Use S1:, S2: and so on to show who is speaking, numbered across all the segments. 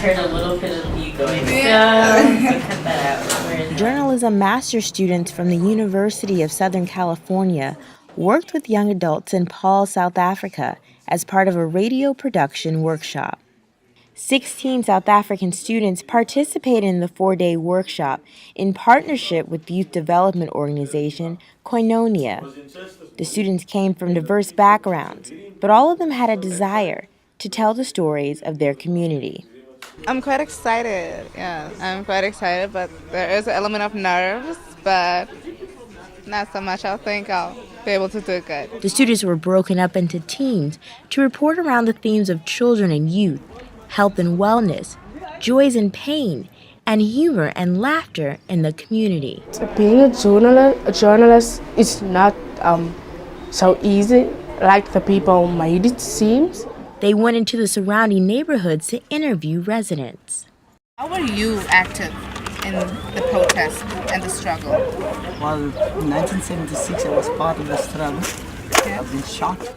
S1: heard a little bit of you going, so cut that out. Where is it?
S2: Journalism master's students from the University of Southern California worked with young adults in Paarl, South Africa, as part of a radio production workshop. 16 South African students participated in the 4-day workshop in partnership with youth development organization Koinonia. The students came from diverse backgrounds, but all of them had a desire to tell the stories of their community.
S3: I'm quite excited. Yeah, I'm quite excited, but there is an element of nerves, but not so much. I think I'll be able to do good.
S2: The students were broken up into teams to report around the themes of children and youth, health and wellness, joys and pain, and humor and laughter in the community.
S4: Being a journalist is not so easy like the people made it seems.
S2: They went into the surrounding neighborhoods to interview residents.
S3: How were you active in the protest and the struggle?
S5: Well, in 1976, I was part of the struggle. I've been shocked.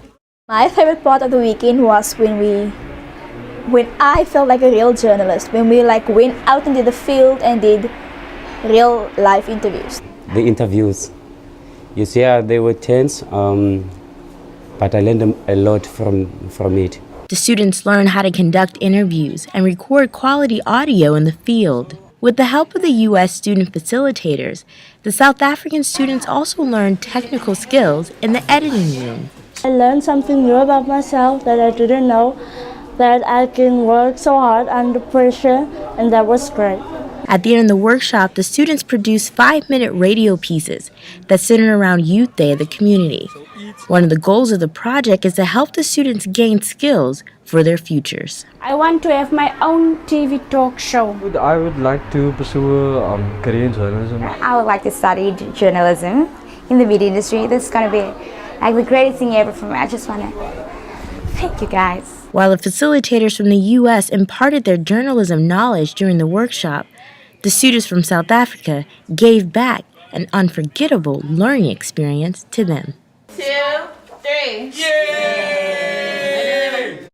S6: My favorite part of the weekend was when I felt like a real journalist, when we went out into the field and did real life interviews.
S7: The interviews, you see, they were tense, but I learned a lot from it.
S2: The students learned how to conduct interviews and record quality audio in the field. With the help of the U.S. student facilitators, the South African students also learned technical skills in the editing room.
S4: I learned something new about myself that I didn't know, that I can work so hard under pressure, and that was great.
S2: At the end of the workshop, the students produced 5-minute radio pieces that centered around Youth Day of the community. One of the goals of the project is to help the students gain skills for their futures.
S8: I want to have my own TV talk show.
S9: I would like to pursue a career in journalism.
S10: I would like to study journalism in the media industry. This is going to be the greatest thing ever for me. I just want to thank you guys.
S2: While the facilitators from the U.S. imparted their journalism knowledge during the workshop, the students from South Africa gave back an unforgettable learning experience to them.
S3: 2, 3. Yay!